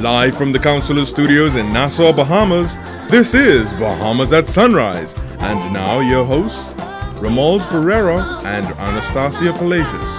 Live from the Consular Studios in Nassau, Bahamas, this is Bahamas at Sunrise. And now your hosts, Romuald Ferreira and Anastasia Palacios.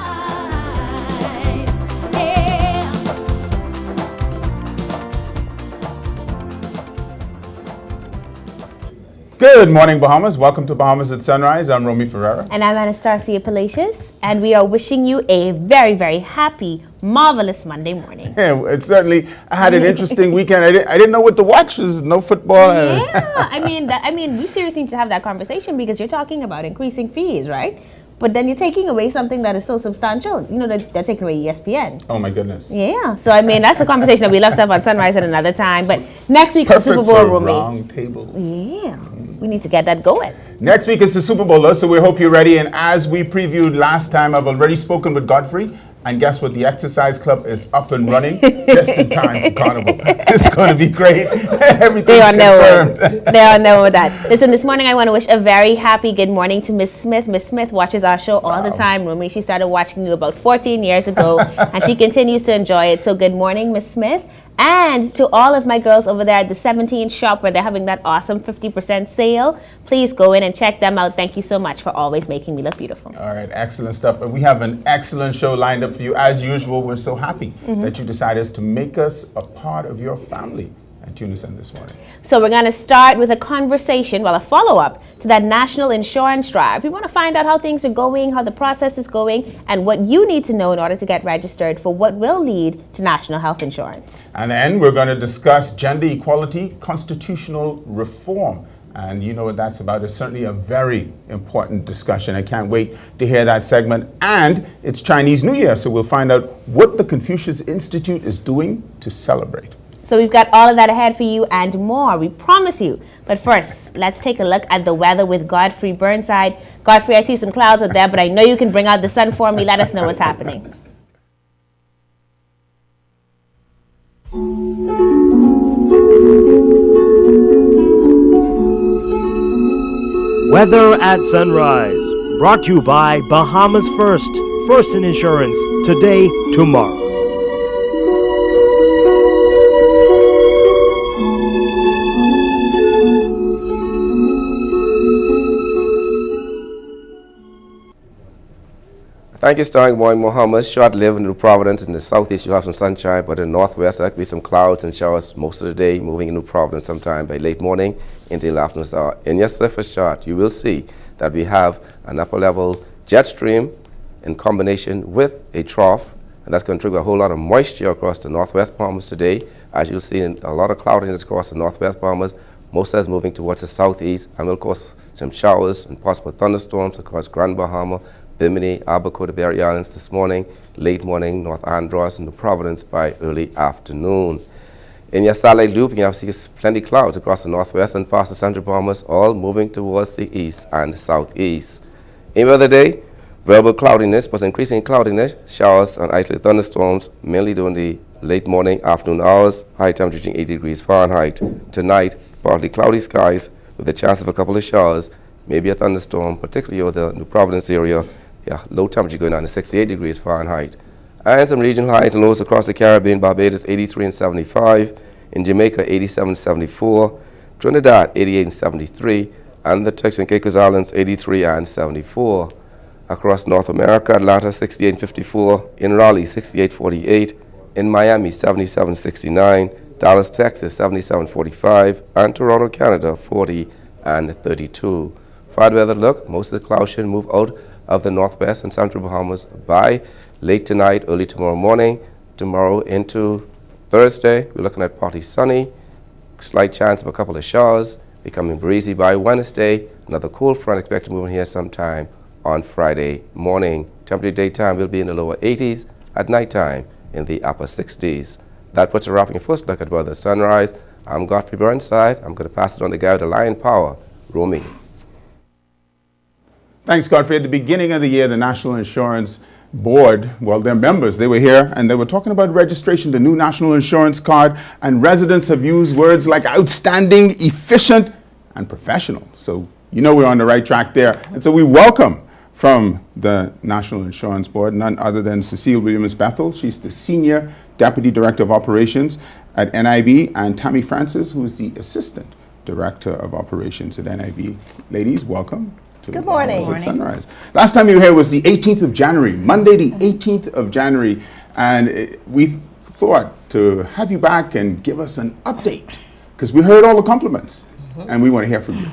Good morning, Bahamas. Welcome to Bahamas at Sunrise. I'm Romy Ferreira. And I'm Anastasia Palacios. And we are wishing you a very, very happy, marvelous Monday morning. Yeah, it certainly, I had an interesting weekend. I didn't know what to watch. There's no football. Yeah, I mean, we seriously need to have that conversation because you're talking about increasing fees, right? But then you're taking away something that is so substantial. You know, they're taking away ESPN. Oh, my goodness. Yeah. So, I mean, that's a conversation that we left up on Sunrise at another time. But next week is the Super Bowl, Romy. Round table. Yeah. We need to get that going. Next week is the Super Bowl, so we hope you're ready. And as we previewed last time, I've already spoken with Godfrey. And guess what? The exercise club is up and running just in time for Carnival. It's going to be great. Everything's confirmed. They all know that. Listen, this morning I want to wish a very happy good morning to Miss Smith. Miss Smith watches our show all the time, Romy. She started watching you about 14 years ago, and she continues to enjoy it. So good morning, Miss Smith. And to all of my girls over there at the 17 shop where they're having that awesome 50% sale, please go in and check them out. Thank you so much for always making me look beautiful. All right, excellent stuff. We have an excellent show lined up for you. As usual, we're so happy that you decided to make us a part of your family and tune us in this morning. So we're going to start with a conversation, a follow-up to that national insurance drive. We want to find out how things are going, how the process is going, and what you need to know in order to get registered for what will lead to national health insurance. And then we're going to discuss gender equality, constitutional reform. And you know what that's about. It's certainly a very important discussion. I can't wait to hear that segment. And it's Chinese New Year, so we'll find out what the Confucius Institute is doing to celebrate. So we've got all of that ahead for you and more, we promise you. But first, let's take a look at the weather with Godfrey Burnside. Godfrey, I see some clouds out there, but I know you can bring out the sun for me. Let us know what's happening. Weather at Sunrise, brought to you by Bahamas First in Insurance, today, tomorrow. Thank you, Starring Boy Mohammed. Short-lived in New Providence. In the southeast, you'll have some sunshine, but in the northwest, there could be some clouds and showers most of the day, moving into Providence sometime by late morning into the afternoon hour. In your surface chart, you will see that we have an upper-level jet stream in combination with a trough, and that's going to trigger a whole lot of moisture across the northwest Bahamas today. As you'll see, a lot of cloudiness across the northwest Bahamas. Most of us moving towards the southeast, and will cause some showers and possible thunderstorms across Grand Bahama, Bimini, Abaco, Berry Islands this morning, late morning, North Andros, and New Providence by early afternoon. In your satellite loop, you have to see plenty of clouds across the northwest and past the central Bahamas, all moving towards the east and the southeast. In the other day, variable cloudiness, but increasing cloudiness, showers and isolated thunderstorms, mainly during the late morning, afternoon hours, high temperature reaching 80 degrees Fahrenheit. Tonight, partly cloudy skies with a chance of a couple of showers, maybe a thunderstorm, particularly over the New Providence area. Yeah, low temperature going down to 68 degrees Fahrenheit. And some regional highs and lows across the Caribbean, Barbados 83 and 75, in Jamaica 87 and 74, Trinidad 88 and 73, and the Turks and Caicos Islands 83 and 74. Across North America, Atlanta 68 and 54, in Raleigh 68 48, in Miami 77 69, Dallas, Texas 77 45, and Toronto, Canada 40 and 32. For the weather look, most of the clouds should move out of the northwest and central Bahamas by late tonight, early tomorrow morning. Tomorrow into Thursday, we're looking at partly sunny, slight chance of a couple of showers, becoming breezy by Wednesday. Another cool front expected to move in here sometime on Friday morning. Temperature daytime will be in the lower 80s, at nighttime in the upper 60s. That puts a wrap in your first look at weather sunrise. I'm Godfrey Burnside. I'm going to pass it on to the guy with the lion power, Romy. Thanks, Godfrey. At the beginning of the year, the National Insurance Board, well, their members, they were here and they were talking about registration, the new National Insurance Card, and residents have used words like outstanding, efficient, and professional. So you know we're on the right track there. And so we welcome from the National Insurance Board none other than Cecile Williams-Bethel. She's the Senior Deputy Director of Operations. at NIB, and Tammy Francis, who is the Assistant Director of Operations at NIB. Ladies, welcome to Good morning. Bahamas at Sunrise. Last time you were here was the 18th of January, Monday the 18th of January, and we thought to have you back and give us an update, because we heard all the compliments, and we want to hear from you.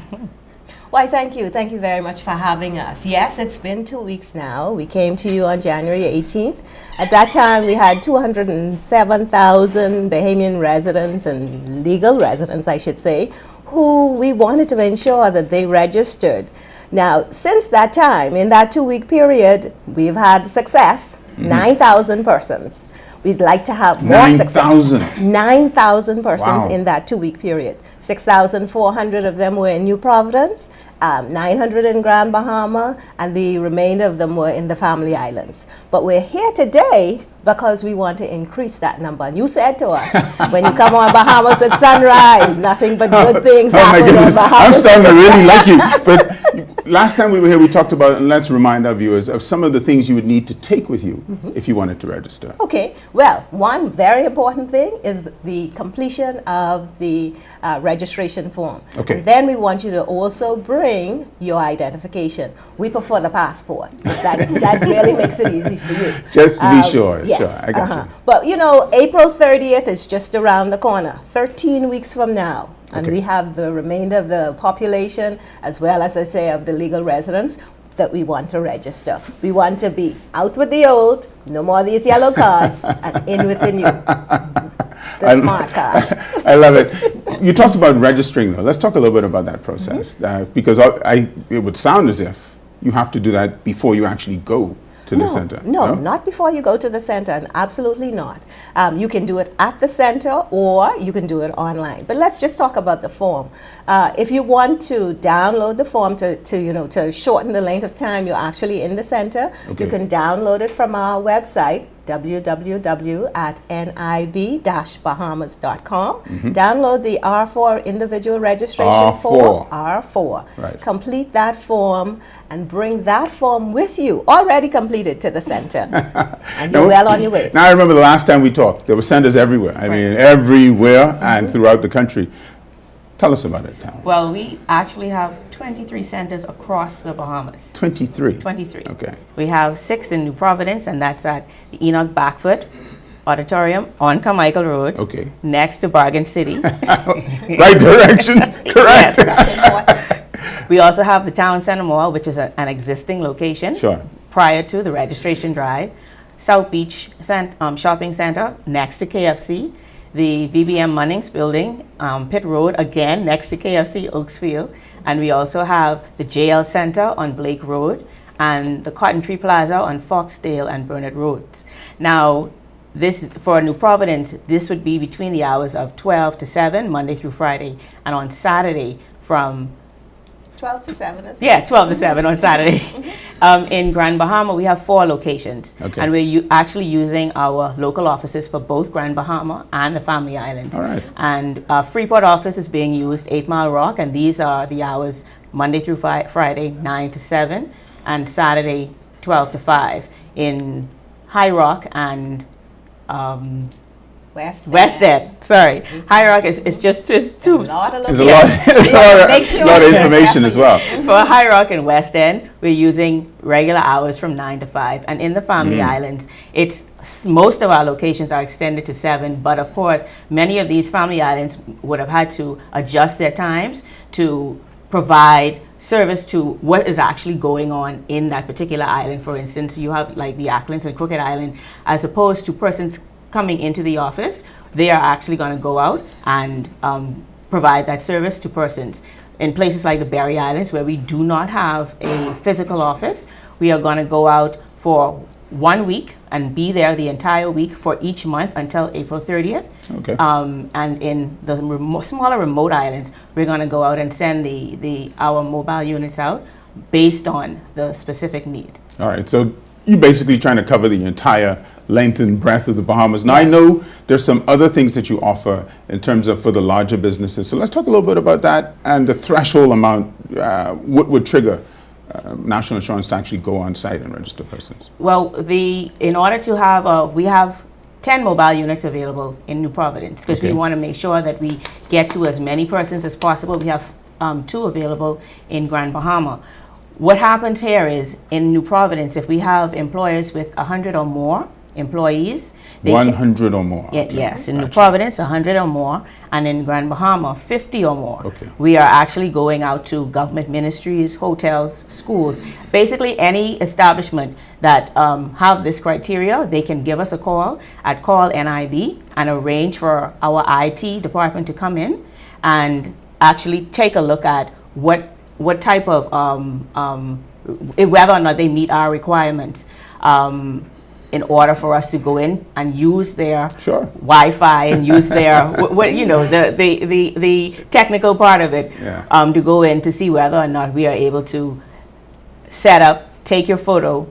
Why, thank you. Thank you very much for having us. Yes, it's been 2 weeks now. We came to you on January 18th. At that time, we had 207,000 Bahamian residents and legal residents, I should say, who we wanted to ensure that they registered. Now, since that time, in that 2-week period, we've had success, 9,000 persons. We'd like to have more success. 9,000 persons Wow. in that 2-week period. 6,400 of them were in New Providence, 900 in Grand Bahama, and the remainder of them were in the Family Islands. But we're here today because we want to increase that number. And you said to us, when you come on Bahamas at sunrise, nothing but good things happen on I'm Bahamas. starting to really like you. But last time we were here, we talked about, and let's remind our viewers of some of the things you would need to take with you if you wanted to register. Okay, well, one very important thing is the completion of the registration form. Okay. And then we want you to also bring your identification. We prefer the passport. That really makes it easy for you. Just to be sure. Yes. Sure, I got you. But you know, April 30th is just around the corner, 13 weeks from now. And Okay. we have the remainder of the population, as well as I say, of the legal residents that we want to register. We want to be out with the old, no more of these yellow cards, and in with the new. The smart card. I love it. You talked about registering, though. Let's talk a little bit about that process. Because it would sound as if you have to do that before you actually go to the center. No, not before you go to the center, and absolutely not. You can do it at the center or you can do it online. But let's just talk about the form. If you want to download the form to shorten the length of time you're actually in the center, you can download it from our website, www.nib-bahamas.com. Download the R4 individual registration form. R4. Right. Complete that form and bring that form with you, already completed, to the center. And you're well on your way. Now, I remember the last time we talked, there were centers everywhere. I mean, everywhere and throughout the country. Tell us about it, Tom. Well, we actually have 23 centers across the Bahamas. 23. 23. Okay. We have 6 in New Providence, and that's at the Enoch Backfoot Auditorium on Carmichael Road. Okay. Next to Bargain City. Right directions, correct. We also have the Town Center Mall, which is an existing location. Sure. Prior to the registration drive. South Beach Shopping Center, next to KFC. The VBM Munnings building, Pitt Road, again, next to KFC, Oaksfield. And we also have the JL Center on Blake Road and the Cotton Tree Plaza on Foxdale and Burnett Roads. Now, this, for New Providence, this would be between the hours of 12 to 7, Monday through Friday, and on Saturday from 12 to 7 as well. Yeah, 12 to 7 on Saturday. In Grand Bahama, we have 4 locations. Okay. And we're actually using our local offices for both Grand Bahama and the Family Islands. All right. And our Freeport office is being used, 8 Mile Rock, and these are the hours Monday through Friday, 9 to 7, and Saturday, 12 to 5. In High Rock and West End, sorry. High Rock is just two. There's a lot of information as well. For High Rock and West End, we're using regular hours from 9 to 5. And in the Family Islands, most of our locations are extended to 7. But of course, many of these Family Islands would have had to adjust their times to provide service to what is actually going on in that particular island. For instance, you have like the Acklands and Crooked Island, as opposed to persons coming into the office, they are actually going to go out and provide that service to persons. In places like the Berry Islands, where we do not have a physical office, we are going to go out for 1 week and be there the entire week for each month until April 30th. Okay. And in the smaller remote islands, we're going to go out and send our mobile units out based on the specific need. All right. So you're basically trying to cover the entire length and breadth of the Bahamas. Now, I know there's some other things that you offer in terms of for the larger businesses. So let's talk a little bit about that and the threshold amount. What would trigger national insurance to actually go on site and register persons? Well, in order to have, we have 10 mobile units available in New Providence because we want to make sure that we get to as many persons as possible. We have 2 available in Grand Bahama. What happens here is in New Providence, if we have employers with 100 or more employees, 100 or more. Yes, in New Providence, 100 or more, and in Grand Bahama, 50 or more. Okay. We are actually going out to government ministries, hotels, schools, basically any establishment that have this criteria. They can give us a call at Call NIB and arrange for our IT department to come in and actually take a look at what type of whether or not they meet our requirements. In order for us to go in and use their Wi-Fi and use their, the technical part of it, to go in to see whether or not we are able to set up, take your photo,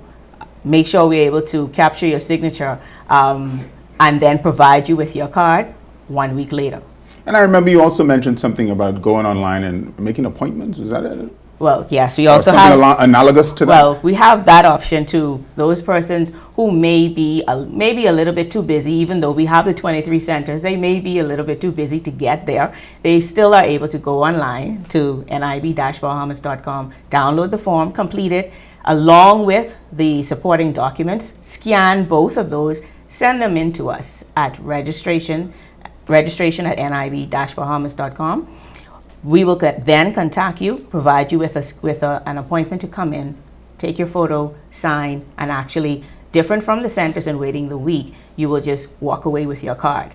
make sure we're able to capture your signature, and then provide you with your card 1 week later. And I remember you also mentioned something about going online and making appointments. Was that it? Well, yes, we also have something analogous to that. Well, we have that option too. Those persons who may be maybe a little bit too busy, even though we have the 23 centers, they may be a little bit too busy to get there. They still are able to go online to nib-bahamas.com, download the form, complete it, along with the supporting documents, scan both of those, send them in to us at registration at nib-bahamas.com. We will then contact you, provide you with an appointment to come in, take your photo, sign, and actually, different from the centers and waiting the week, you will just walk away with your card.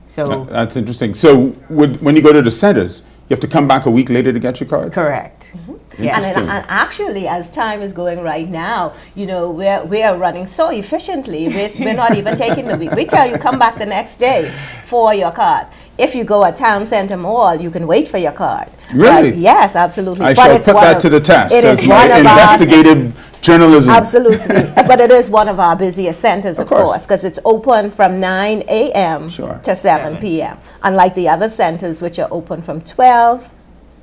So that's interesting. So when you go to the centers, you have to come back a week later to get your card? Correct. Yes. And actually, as time is going right now, we are running so efficiently. We're not even taking the week. We tell you come back the next day for your card. If you go at Town Center Mall, you can wait for your card. Really? Yes, absolutely. I shall put that to the test. It as is my investigative journalism. Absolutely. But it is one of our busiest centers, of course, because it's open from 9 a.m. to 7 p.m. Unlike the other centers, which are open from 12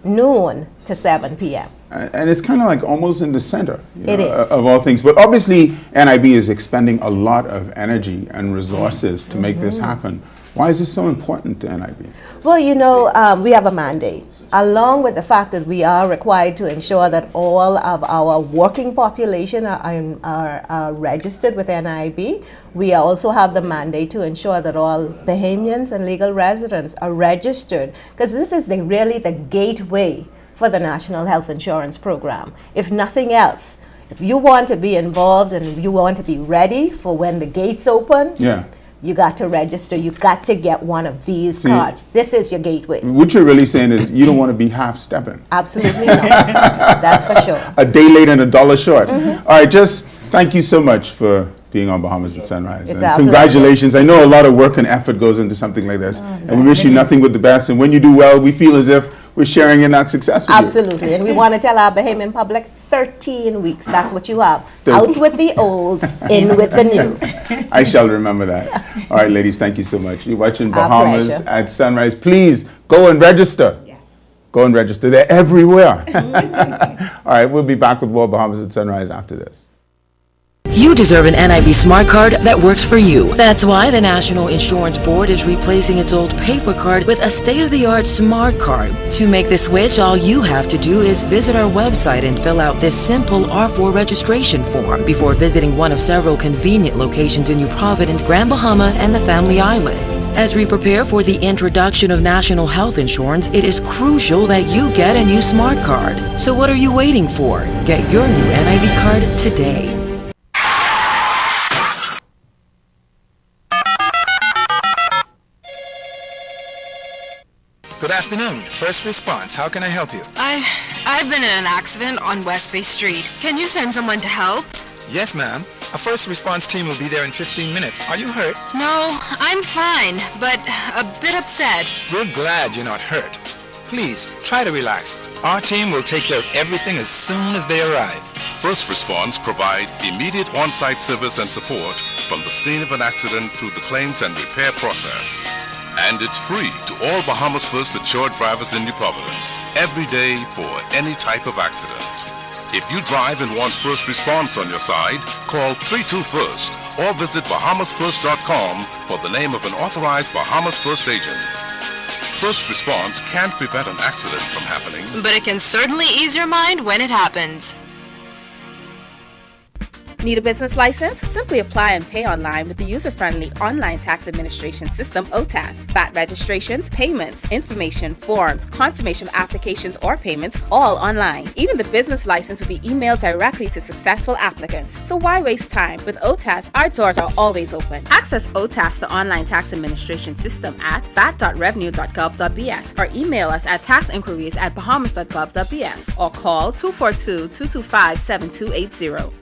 noon to 7 p.m. And it's kind of like almost in the center of all things. But obviously, NIB is expending a lot of energy and resources to make this happen. Why is this so important to NIB? Well, we have a mandate. Along with the fact that we are required to ensure that all of our working population are registered with NIB, we also have the mandate to ensure that all Bahamians and legal residents are registered, because this is really the gateway for the National Health Insurance Program. If nothing else, if you want to be involved and you want to be ready for when the gates open, you got to register. You got to get one of these cards. This is your gateway. What you're really saying is you don't want to be half-stepping. Absolutely not. That's for sure. A day late and $1 short. All right, just thank you so much for being on Bahamas at Sunrise. It's and congratulations. I know a lot of work and effort goes into something like this. And we wish you nothing but the best. And when you do well, we feel as if we're sharing in that success with Absolutely. And we want to tell our Bahamian public 13 weeks. That's what you have. Out with the old, in with the new. I shall remember that. All right, ladies, thank you so much. You're watching Bahamas at Sunrise. Please go and register. Yes. Go and register. They're everywhere. All right, we'll be back with more Bahamas at Sunrise after this. You deserve an NIB Smart Card that works for you. That's why the National Insurance Board is replacing its old paper card with a state-of-the-art Smart Card. To make the switch, all you have to do is visit our website and fill out this simple R4 registration form before visiting one of several convenient locations in New Providence, Grand Bahama, and the Family Islands. As we prepare for the introduction of national health insurance, it is crucial that you get a new Smart Card. So what are you waiting for? Get your new NIB card today. Good afternoon. First response. How can I help you? I've been in an accident on West Bay Street. Can you send someone to help? Yes, ma'am. A first response team will be there in 15 minutes. Are you hurt? No, I'm fine, but a bit upset. We're glad you're not hurt. Please, try to relax. Our team will take care of everything as soon as they arrive. First Response provides immediate on-site service and support from the scene of an accident through the claims and repair process. And it's free to all Bahamas First insured drivers in New Providence, every day for any type of accident. If you drive and want first response on your side, call 32 First or visit bahamasfirst.com for the name of an authorized Bahamas First agent. First response can't prevent an accident from happening, But it can certainly ease your mind when it happens. Need a business license? Simply apply and pay online with the user-friendly online tax administration system, OTAS. VAT registrations, payments, information, forms, confirmation of applications or payments, all online. Even the business license will be emailed directly to successful applicants. So why waste time? With OTAS, our doors are always open. Access OTAS, the online tax administration system, at vat.revenue.gov.bs or email us at taxinquiries@bahamas.gov.bs or call 242-225-7280.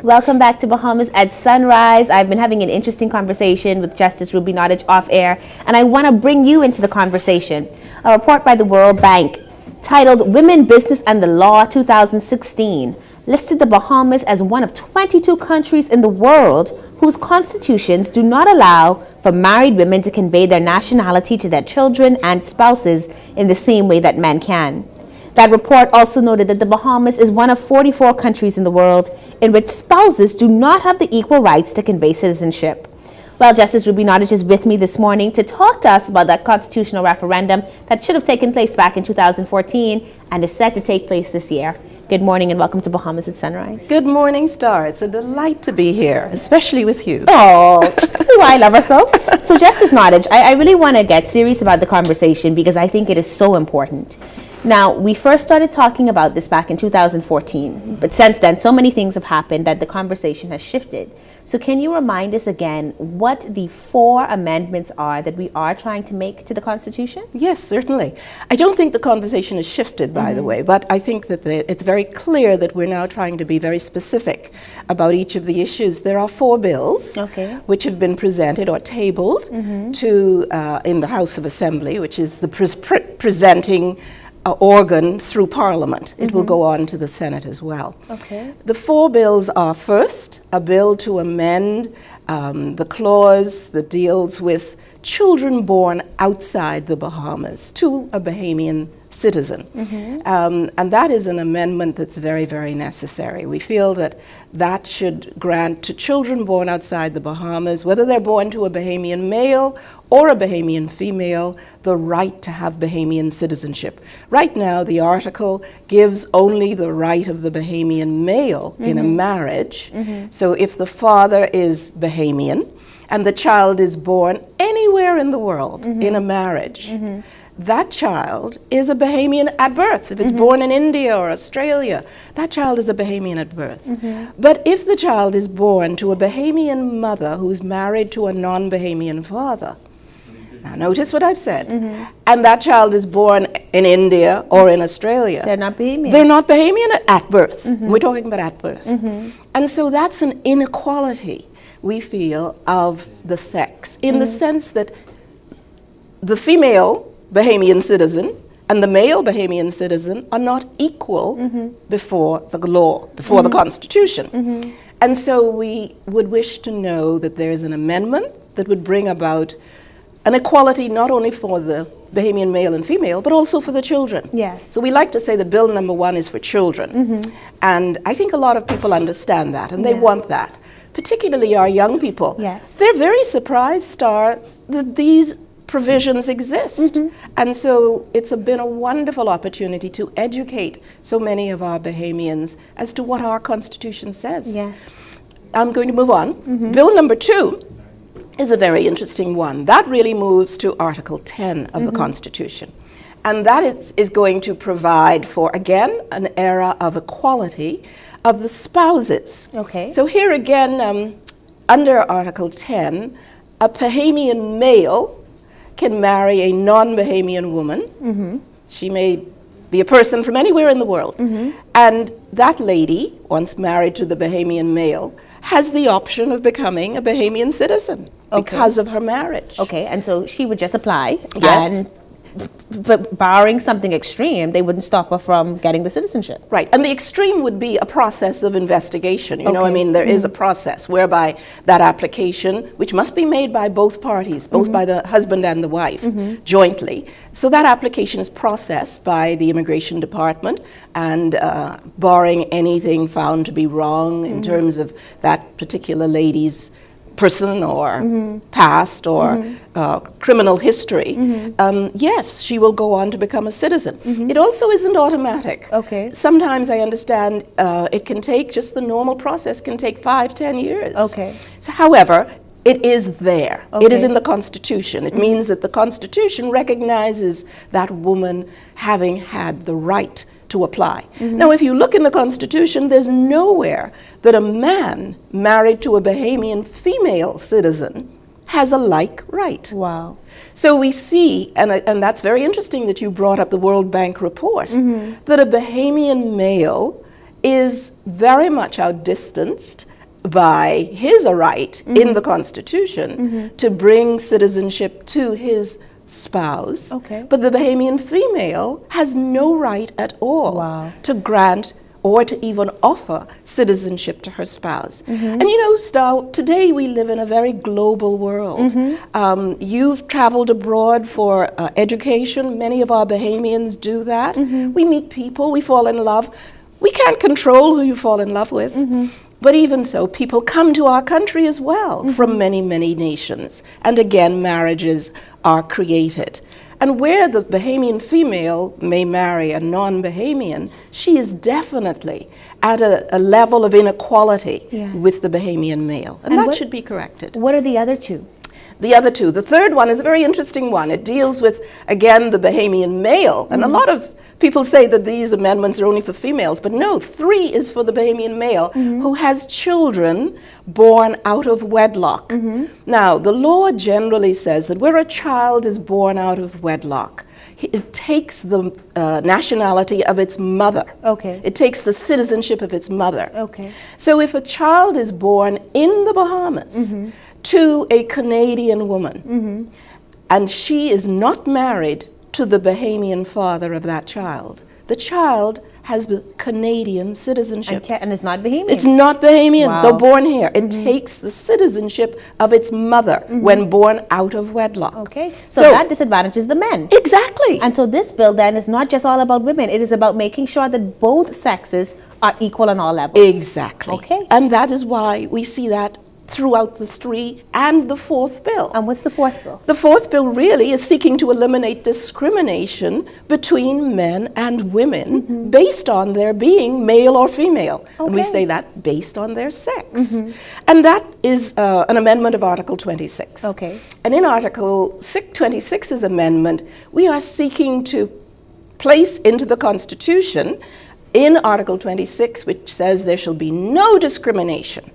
Welcome back to Bahamas at Sunrise. I've been having an interesting conversation with Justice Ruby Nottage off air, and I want to bring you into the conversation. A report by the World Bank titled Women, Business and the Law 2016 listed the Bahamas as one of 22 countries in the world whose constitutions do not allow for married women to convey their nationality to their children and spouses in the same way that men can. That report also noted that the Bahamas is one of 44 countries in the world in which spouses do not have the equal rights to convey citizenship. Well, Justice Ruby Nottage is with me this morning to talk to us about that constitutional referendum that should have taken place back in 2014 and is set to take place this year. Good morning and welcome to Bahamas at Sunrise. Good morning, Star. It's a delight to be here, especially with you. Oh, see why I love her so? So, Justice Nottage, I really want to get serious about the conversation because I think it is so important. Now, we first started talking about this back in 2014, but since then, so many things have happened that the conversation has shifted. So can you remind us again what the 4 amendments are that we are trying to make to the Constitution? Yes, certainly. I don't think the conversation has shifted, by the way, but I think that it's very clear that we're now trying to be very specific about each of the issues. There are 4 bills which have been presented or tabled to in the House of Assembly, which is the presenting organ through Parliament. It will go on to the Senate as well. The 4 bills are, first, a bill to amend the clause that deals with children born outside the Bahamas to a Bahamian citizen. And that is an amendment that's very, very necessary. We feel that that should grant to children born outside the Bahamas, whether they're born to a Bahamian male or a Bahamian female, the right to have Bahamian citizenship. Right now, the article gives only the right of the Bahamian male in a marriage. So if the father is Bahamian and the child is born anywhere in the world in a marriage, that child is a Bahamian at birth. If it's born in India or Australia, that child is a Bahamian at birth. But if the child is born to a Bahamian mother who's married to a non-Bahamian father, now notice what I've said, and that child is born in India or in Australia, they're not Bahamian. They're not Bahamian at birth. We're talking about at birth. And so that's an inequality, we feel, of the sex, in the sense that the female Bahamian citizen and the male Bahamian citizen are not equal before the law, before the Constitution. And so we would wish to know that there is an amendment that would bring about an equality not only for the Bahamian male and female, but also for the children. Yes. So we like to say that bill number 1 is for children. And I think a lot of people understand that, and they want that, particularly our young people. Yes. They're very surprised, Star, that these provisions exist. And so it's been a wonderful opportunity to educate so many of our Bahamians as to what our Constitution says. Yes. I'm going to move on. Bill number 2 is a very interesting one. That really moves to Article 10 of the Constitution. And that is going to provide for, again, an era of equality of the spouses. So here again, under Article 10, a Bahamian male can marry a non-Bahamian woman. She may be a person from anywhere in the world. And that lady, once married to the Bahamian male, has the option of becoming a Bahamian citizen because of her marriage. And so she would just apply. Yes. And barring something extreme, they wouldn't stop her from getting the citizenship. Right, and the extreme would be a process of investigation. You know, I Okay. mean, there is a process whereby that application, which must be made by both parties, both by the husband and the wife, jointly. So that application is processed by the Immigration Department, and barring anything found to be wrong in terms of that particular lady's person or past or criminal history, yes, she will go on to become a citizen. It also isn't automatic. Okay. Sometimes I understand it can take, just the normal process can take 5-10 years. Okay. So, however, it is there. It is Okay. in the Constitution. It means that the Constitution recognizes that woman having had the right to apply. Now, if you look in the Constitution, there's nowhere that a man married to a Bahamian female citizen has a like right. Wow. So we see, and that's very interesting that you brought up the World Bank report, that a Bahamian male is very much outdistanced by his right in the Constitution to bring citizenship to his spouse. Okay. But the Bahamian female has no right at all to grant or to even offer citizenship to her spouse. And you know, Star, today we live in a very global world. You've traveled abroad for education. Many of our Bahamians do that. We meet people, we fall in love. We can't control who you fall in love with. But even so, people come to our country as well from many, many nations. And again, marriages are created. And where the Bahamian female may marry a non-Bahamian, she is definitely at a level of inequality with the Bahamian male. And that should be corrected. What are the other two? The other two. The third one is a very interesting one. It deals with, again, the Bahamian male. And a lot of people say that these amendments are only for females, but no, 3 is for the Bahamian male who has children born out of wedlock. Now, the law generally says that where a child is born out of wedlock, it takes the nationality of its mother. Okay. It takes the citizenship of its mother. Okay. So if a child is born in the Bahamas to a Canadian woman, and she is not married to the Bahamian father of that child, the child has the Canadian citizenship. And it's not Bahamian? It's not Bahamian, Wow. though born here. It takes the citizenship of its mother when born out of wedlock. Okay, so that disadvantages the men. Exactly. And so this bill then is not just all about women, it is about making sure that both sexes are equal on all levels. Exactly. Okay. And that is why we see that throughout the 3 and the 4th bill. And what's the 4th bill? The 4th bill really is seeking to eliminate discrimination between men and women based on their being male or female. And we say that based on their sex. And that is an amendment of Article 26. Okay. And in Article 26's amendment, we are seeking to place into the Constitution, in Article 26, which says there shall be no discrimination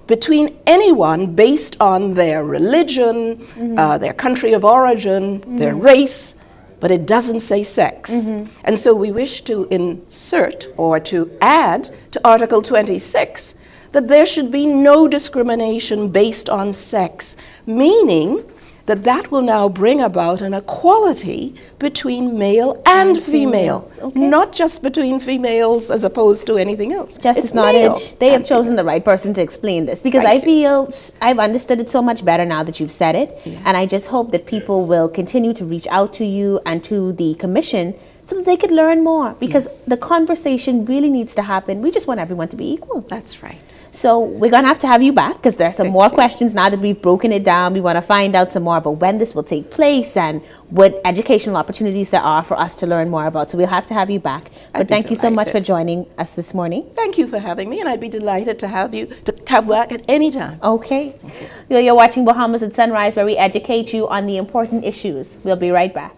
between anyone based on their religion, their country of origin, their race, but it doesn't say sex. And so we wish to insert or to add to Article 26 that there should be no discrimination based on sex, meaning that that will now bring about an equality between male and female, not just between females as opposed to anything else. Justice Nottage, they have chosen the right person to explain this, because I feel I've understood it so much better now that you've said it, and I just hope that people will continue to reach out to you and to the commission so that they could learn more, because the conversation really needs to happen. We just want everyone to be equal. That's right. So we're going to have you back, because there are some more questions now that we've broken it down. We want to find out some more about when this will take place and what educational opportunities there are for us to learn more about. So we'll have you back. But thank you so much for joining us this morning. Thank you for having me, and I'd be delighted to have you to come back at any time. Okay. You're watching Bahamas at Sunrise, where we educate you on the important issues. We'll be right back.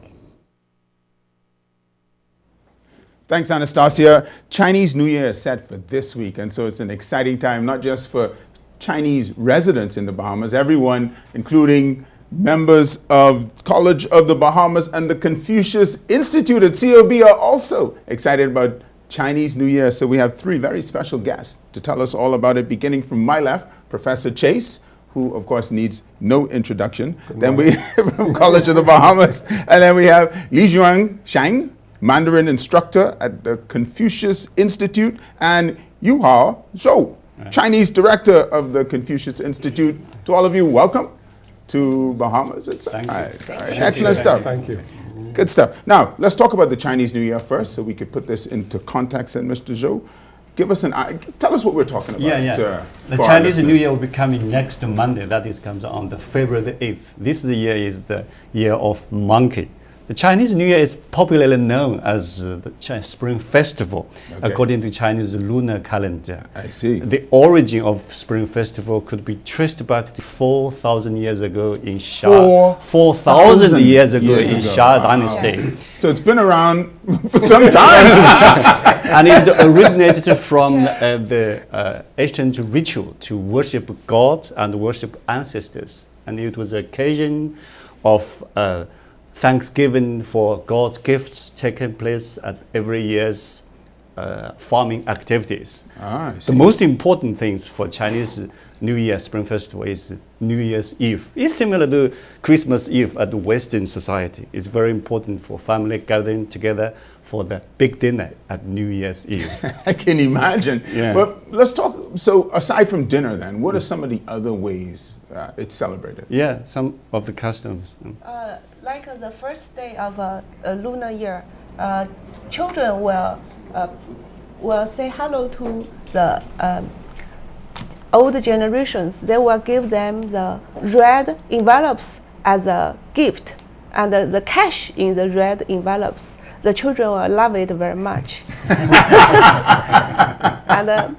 Thanks, Anastasia. Chinese New Year is set for this week, and so it's an exciting time, not just for Chinese residents in the Bahamas, everyone, including members of College of the Bahamas and the Confucius Institute at COB, are also excited about Chinese New Year. So we have 3 very special guests to tell us all about it, beginning from my left, Professor Chase, who of course needs no introduction. Then we from College of the Bahamas, and then we have Li Shang, Mandarin instructor at the Confucius Institute, and Yuhao Zhou, Chinese director of the Confucius Institute. To all of you, welcome to Bahamas. It's excellent stuff. Thank you. Good stuff. Now, let's talk about the Chinese New Year first, so we could put this into context. And Mr. Zhou, give us tell us what we're talking about. The Chinese New Year will be coming next Monday. That is comes on the February 8th. This year is the year of monkey. The Chinese New Year is popularly known as the Spring Festival, according to Chinese lunar calendar. I see. The origin of Spring Festival could be traced back to 4,000 years ago in Xia. 4,000 years ago in Xia Dynasty. So it's been around for some time. And it originated from the ancient ritual to worship God and worship ancestors. And it was an occasion of Thanksgiving for God's gifts taking place at every year's farming activities. The most important things for Chinese New Year Spring Festival is New Year's Eve. It's similar to Christmas Eve at the Western society. It's very important for family gathering together for the big dinner at New Year's Eve. I can imagine. Yeah. But let's talk, so aside from dinner then, what are some of the other ways it's celebrated? Yeah, some of the customs. Like the first day of a lunar year, children will say hello to the old generations. They will give them the red envelopes as a gift, and the cash in the red envelopes. The children will love it very much. And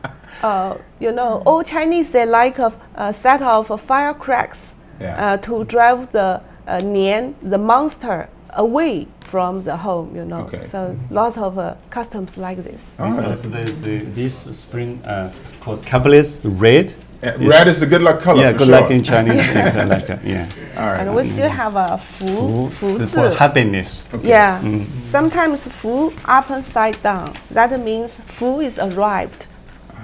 you know, all Chinese, they like a set of firecrackers to drive the Nian, the monster, away from the home, you know. So lots of customs like this. This spring called Capitalist red. Red is the good luck color. Yeah, for good sure. luck in Chinese. Yeah. All right. And we still have a fu for happiness. Yeah. Sometimes fu upside down. That means fu is arrived.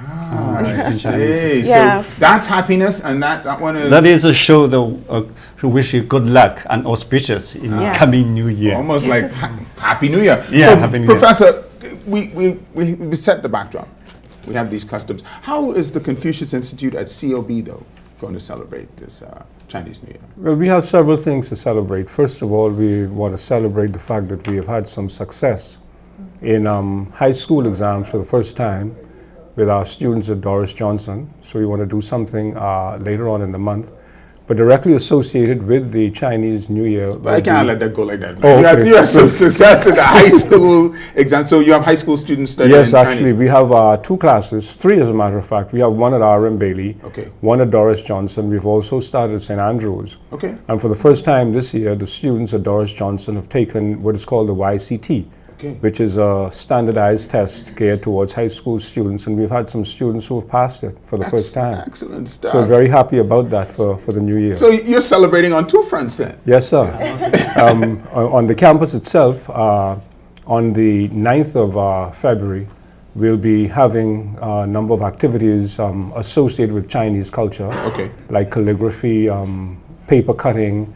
I see. So that's happiness, and that one is... That is to show the wish you good luck and auspicious in coming New Year. Almost like Happy New Year. Yeah, so, Happy New Professor, we set the backdrop. We have these customs. How is the Confucius Institute at COB, though, going to celebrate this Chinese New Year? Well, we have several things to celebrate. First of all, we want to celebrate the fact that we have had some success in high school exams for the first time with our students at Doris Johnson. So we want to do something later on in the month, but directly associated with the Chinese New Year. But I can't let that go like that. Oh, you have some success in the high school exam. So you have high school students studying Yes, Chinese. actually, we have 2 classes, 3 as a matter of fact. We have one at R.M. Bailey, one at Doris Johnson. We've also started at St. Andrews. And for the first time this year, the students at Doris Johnson have taken what is called the YCT, which is a standardized test geared towards high school students, and we've had some students who have passed it for the first time. Excellent stuff. So very happy about that for the new year. So you're celebrating on 2 fronts then? Yes, sir. On the campus itself, on the 9th of February, we'll be having a number of activities associated with Chinese culture, like calligraphy, paper cutting,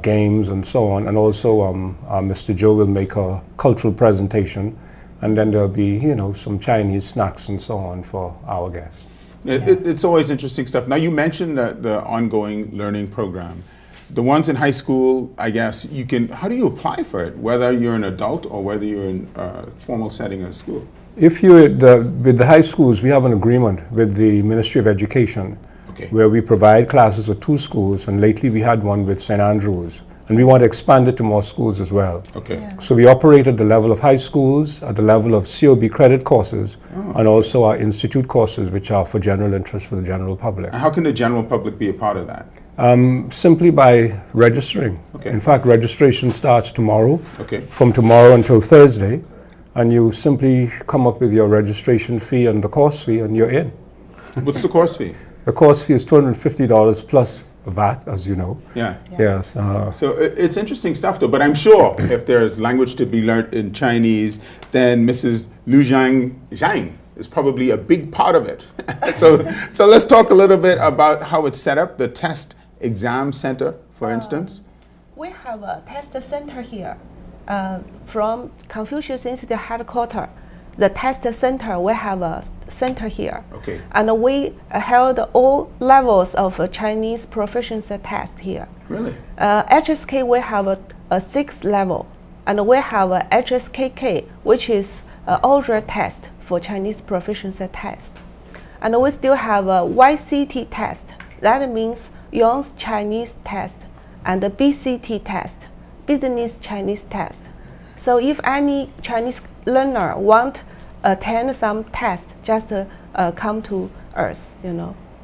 games and so on, and also Mr. Joe will make a cultural presentation, and then there'll be, you know, some Chinese snacks and so on for our guests. It's always interesting stuff. Now you mentioned the ongoing learning program. The ones in high school, I guess you can, how do you apply for it, whether you're an adult or whether you're in a formal setting at school? If you're with the high schools, we have an agreement with the Ministry of Education where we provide classes at 2 schools, and lately we had one with St. Andrews, and we want to expand it to more schools as well. So we operate at the level of high schools, at the level of COB credit courses, and also our institute courses, which are for general interest for the general public. How can the general public be a part of that? Simply by registering. In fact, registration starts tomorrow, from tomorrow until Thursday, and you simply come up with your registration fee and the course fee, and you're in. What's the course fee? The course fee is $250 plus VAT, as you know. Yes. So it's interesting stuff, though. But I'm sure if there's language to be learned in Chinese, then Mrs. Lu Zhang is probably a big part of it. so let's talk a little bit about how it's set up, the test exam center, for instance. We have a test center here from Confucius Institute headquarters. The test center, we have a center here. Okay. And we held all levels of Chinese proficiency test here. Really? HSK, we have a 6th level. And we have a HSKK, which is an older test for Chinese proficiency test. And we still have a YCT test. That means Young Chinese test, and the BCT test, Business Chinese test. So if any Chinese learner want attend some test, just come to us,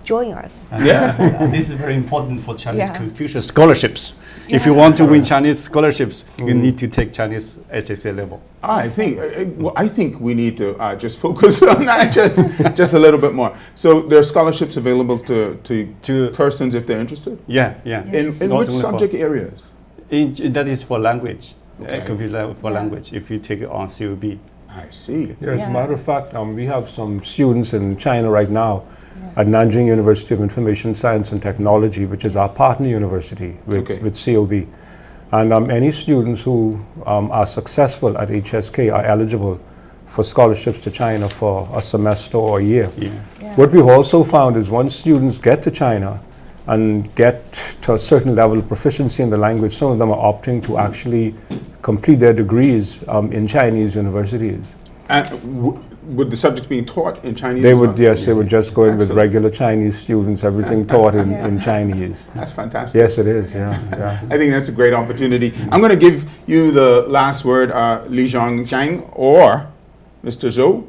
join us. And this is very important for Chinese Confucius scholarships. If you want to win Chinese scholarships, you need to take Chinese SSA level. I think we need to just focus on that just a little bit more. So there are scholarships available to persons if they're interested? Yeah. In which subject areas? That is for language. Computer for language, if you take it on CUB. I see. Yeah, as a matter of fact, we have some students in China right now at Nanjing University of Information Science and Technology, which is our partner university with COB. And any students who are successful at HSK are eligible for scholarships to China for a semester or a year. What we've also found is once students get to China and get to a certain level of proficiency in the language, some of them are opting to actually complete their degrees in Chinese universities. And would the subject being taught in Chinese? They would, yes, they would just go in with regular Chinese students, everything taught in Chinese. That's fantastic. Yes, it is, yeah. I think that's a great opportunity. I'm going to give you the last word, Li Zhang or Mr. Zhou.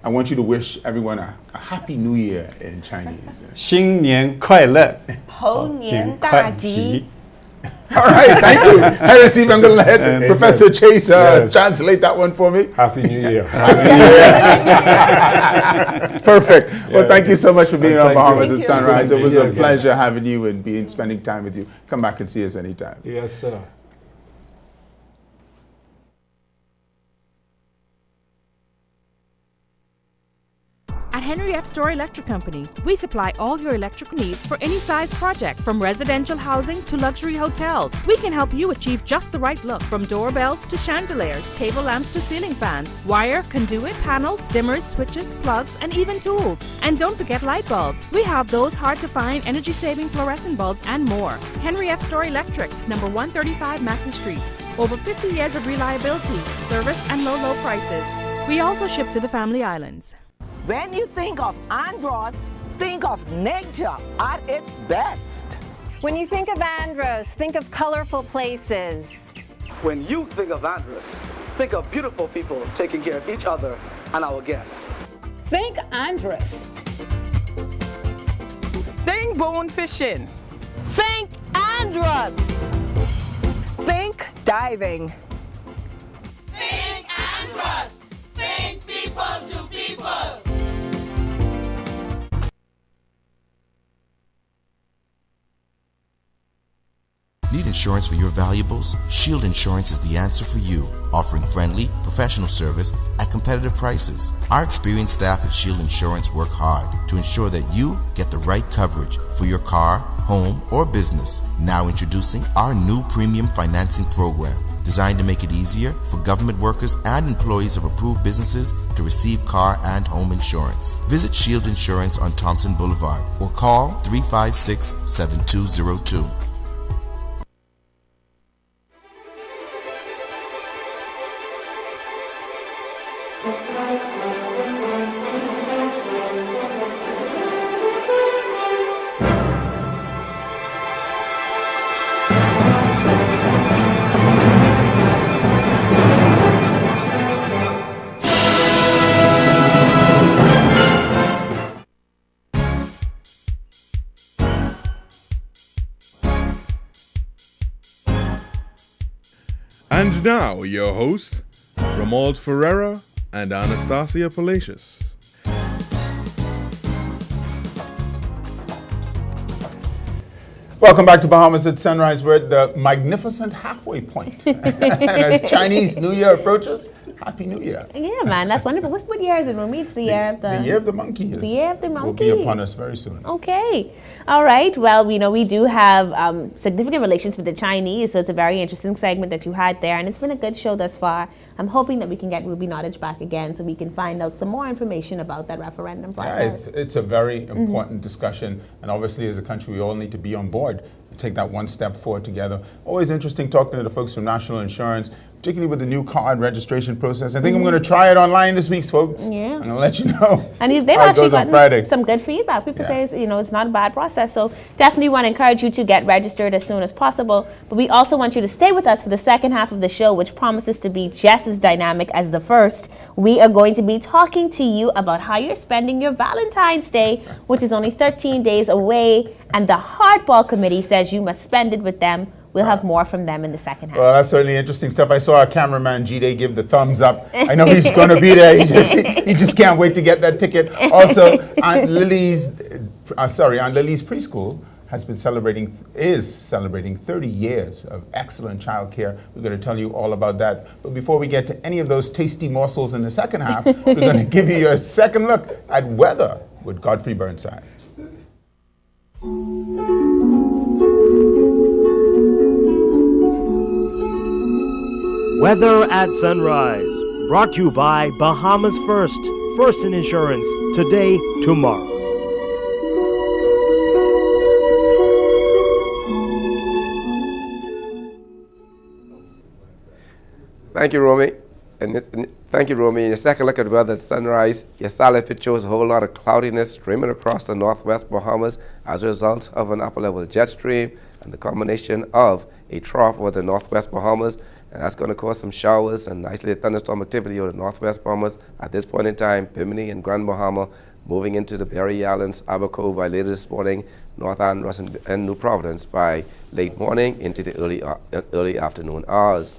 I want you to wish everyone a Happy New Year in Chinese. 新年快乐，猴年大吉。 All right, thank you. Harry Steve, I'm going to let Professor Chase translate that one for me. Happy New Year. Perfect. Well, thank you so much for being on Bahamas at Sunrise. It was a pleasure having you and spending time with you. Come back and see us anytime. Yes, sir. At Henry F. Store Electric Company, we supply all your electrical needs for any size project, from residential housing to luxury hotels. We can help you achieve just the right look, from doorbells to chandeliers, table lamps to ceiling fans, wire, conduit, panels, dimmers, switches, plugs, and even tools. And don't forget light bulbs. We have those hard-to-find energy-saving fluorescent bulbs and more. Henry F. Store Electric, number 135 Mackley Street. Over 50 years of reliability, service, and low prices. We also ship to the Family Islands. When you think of Andros, think of nature at its best. When you think of Andros, think of colorful places. When you think of Andros, think of beautiful people taking care of each other and our guests. Think Andros. Think bone fishing. Think Andros. Think diving. Think Andros. Think people to people. Need insurance for your valuables? Shield Insurance is the answer for you, offering friendly, professional service at competitive prices. Our experienced staff at Shield Insurance work hard to ensure that you get the right coverage for your car, home, or business. Now introducing our new premium financing program, designed to make it easier for government workers and employees of approved businesses to receive car and home insurance. Visit Shield Insurance on Thompson Boulevard or call 356-7202. And now, your hosts, Romuald Ferreira and Anastasia Palacios. Welcome back to Bahamas at Sunrise. We're at the magnificent halfway point. And as Chinese New Year approaches, Happy New Year. Yeah, man, that's wonderful. What year is it, Rumi? It's the year of the... The year of the monkey The year of the monkey. will be upon us very soon. Okay. All right. Well, we do have significant relations with the Chinese, so it's a very interesting segment that you had there, and it's been a good show thus far. I'm hoping that we can get Ruby Nottage back again so we can find out some more information about that referendum process. Yeah, it's a very important discussion, and obviously as a country we all need to be on board, take that one step forward together. Always interesting talking to the folks from National Insurance, particularly with the new card registration process. I think I'm going to try it online this week, folks. Yeah. I'm going to let you know And they've how it actually goes on Friday. gotten some good feedback. People say it's not a bad process. So definitely want to encourage you to get registered as soon as possible. But we also want you to stay with us for the second half of the show, which promises to be just as dynamic as the first. We are going to be talking to you about how you're spending your Valentine's Day, which is only 13 days away. And the Hardball Committee says you must spend it with them. We'll have more from them in the second half. Well, that's certainly interesting stuff. I saw our cameraman G-Day give the thumbs up. I know he's going to be there. He just can't wait to get that ticket. Also, Aunt Lily's preschool is celebrating 30 years of excellent childcare. We're going to tell you all about that. But before we get to any of those tasty morsels in the second half, we're going to give you your second look at weather with Godfrey Burnside. Weather at Sunrise, brought to you by Bahamas First in Insurance, today, tomorrow. Thank you, Romy. Thank you, Romy. In your second look at weather at sunrise, your satellite picture shows a whole lot of cloudiness streaming across the northwest Bahamas as a result of an upper-level jet stream and the combination of a trough over the northwest Bahamas. And that's going to cause some showers and isolated thunderstorm activity over the northwest Bahamas. At this point in time, Bimini and Grand Bahama moving into the Berry Islands, Abaco by later this morning, North Andros and New Providence by late morning into the early afternoon hours.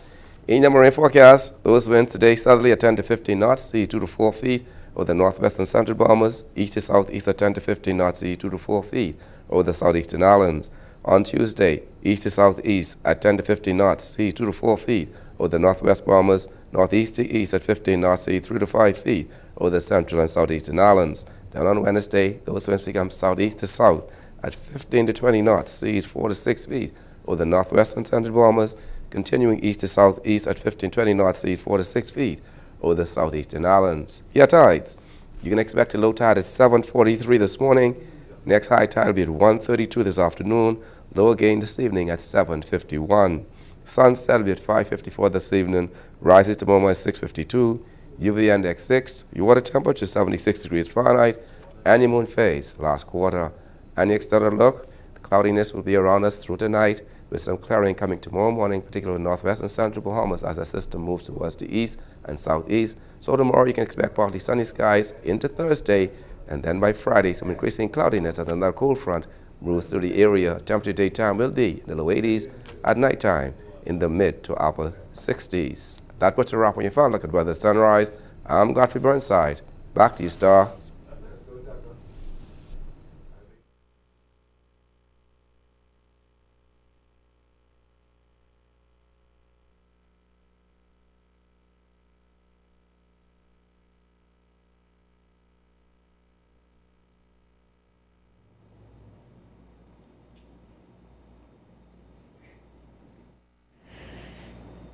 In the marine forecast, those winds today southerly at 10 to 15 knots, seas 2 to 4 feet over the northwest and central Bahamas, east to southeast at 10 to 15 knots, seas 2 to 4 feet over the southeastern islands. On Tuesday, east to southeast at 10 to 15 knots, seas 2 to 4 feet over the northwest Bahamas, northeast to east at 15 knots, seas 3 to 5 feet over the central and southeastern islands. Then on Wednesday, those winds become southeast to south at 15 to 20 knots, seas 4 to 6 feet over the northwest and central Bahamas, continuing east to southeast at 15 to 20 knots, seas 4 to 6 feet over the southeastern islands. Your tides. You can expect a low tide at 7:43 this morning. Next high tide will be at 1:32 this afternoon. Low again this evening at 7:51. Sunset will be at 5:54 this evening. Rises tomorrow at 6:52. UV index 6. Your water temperature 76 degrees Fahrenheit. And your moon phase last quarter. And the external look, the cloudiness will be around us through tonight with some clearing coming tomorrow morning, particularly in northwest and central Bahamas as the system moves towards the east and southeast. So tomorrow you can expect partly sunny skies into Thursday, and then by Friday some increasing cloudiness as another cold front moves through the area. Temperature daytime will be in the low 80s, at nighttime in the mid to upper 60s. That puts a wrap on your final look at weather sunrise. I'm Godfrey Burnside. Back to you, Star.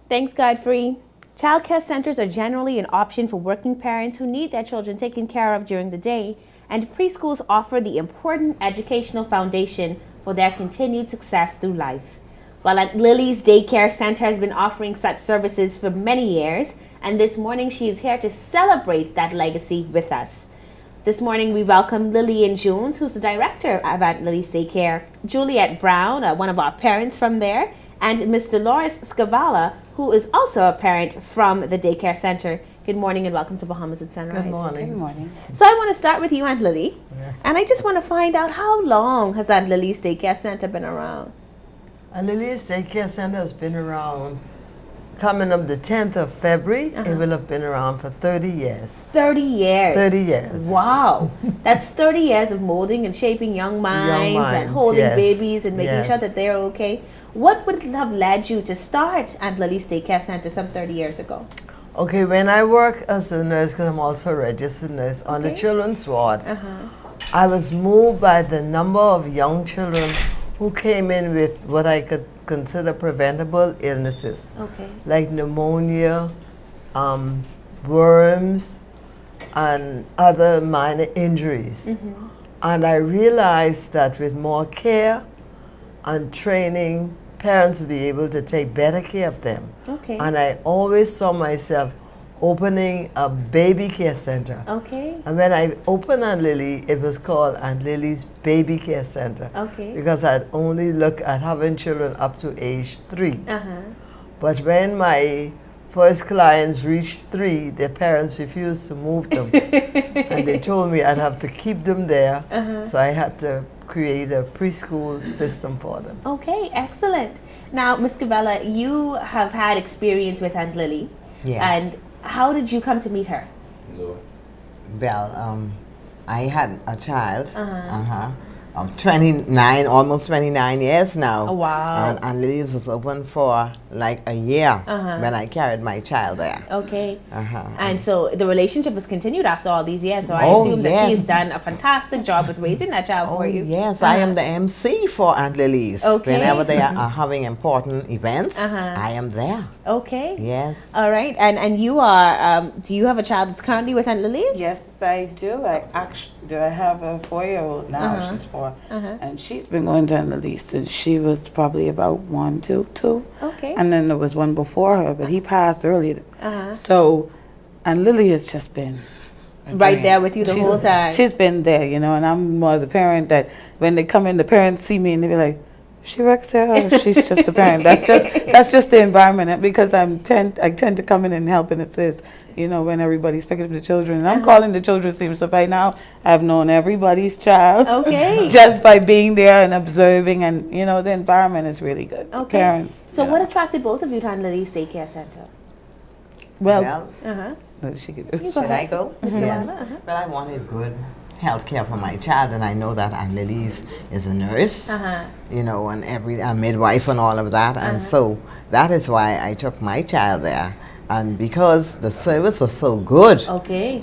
Thanks, Godfrey. Childcare centers are generally an option for working parents who need their children taken care of during the day, and preschools offer the important educational foundation for their continued success through life. Well, at Lily's Daycare Center has been offering such services for many years, and this morning she is here to celebrate that legacy with us. This morning we welcome Lillian Jones, who's the director of Aunt Lily's Daycare, Juliet Brown, one of our parents from there, and Ms. Dolores Scavala, who is also a parent from the daycare center. Good morning and welcome to Bahamas at Sunrise. Good morning. Good morning. So I want to start with you, Aunt Lily, and I just want to find out, how long has Aunt Lily's Daycare Center been around? Aunt Lily's Daycare Center has been around coming up the 10th of February, it will have been around for 30 years. 30 years. 30 years. Wow. That's 30 years of molding and shaping young minds, and holding yes. babies and making Yes. sure that they're okay. What would have led you to start Aunt Lily's Daycare Center some 30 years ago? Okay, when I work as a nurse, because I'm also a registered nurse, on the children's ward, I was moved by the number of young children who came in with what I could consider preventable illnesses, like pneumonia, worms, and other minor injuries. And I realized that with more care and training, parents would be able to take better care of them. Okay. And I always saw myself opening a baby care center. Okay. And when I opened Aunt Lily, it was called Aunt Lily's Baby Care Center. Okay. Because I'd only look at having children up to age 3. Uh-huh. But when my first clients reached 3, their parents refused to move them. And they told me I'd have to keep them there. So I had to create a preschool system for them. Okay, excellent. Now, Ms. Cabela, you have had experience with Aunt Lily. Yes. And how did you come to meet her? Well, I had a child. Of 29, almost 29 years now. Oh, wow. And Lily was open for like a year when I carried my child there. Okay. And so the relationship has continued after all these years. So I assume that she's done a fantastic job with raising that child for you. Yes, I am the MC for Aunt Lily's. Okay. Whenever they are having important events, I am there. Okay. Yes. All right. And you are, do you have a child that's currently with Aunt Lily's? Yes, I do. I actually do. I have a 4-year-old now. She's 4. And she's been going to Aunt Lily since she was probably about 1, 2. Okay. And then there was one before her, but he passed earlier. So Aunt Lily has just been right there with you the whole time. She's been there, you know, and I'm more the parent that when they come in, the parents see me and they be like, she works there. Oh, she's just a parent. That's just the environment. Because I tend to come in and help and assist, you know, when everybody's picking up the children. And I'm calling the children's team. So by now, I've known everybody's child. Okay. Just by being there and observing, and you know, the environment is really good. The Okay. parents. So what attracted both of you to Aunt Lily's Daycare Center? Well, Should You go I ahead. go? Mhm. Yes. Uh-huh. Well, I wanted good health care for my child, and I know that Aunt Lily's is a nurse, you know, and a midwife and all of that, and so that is why I took my child there. And because the service was so good,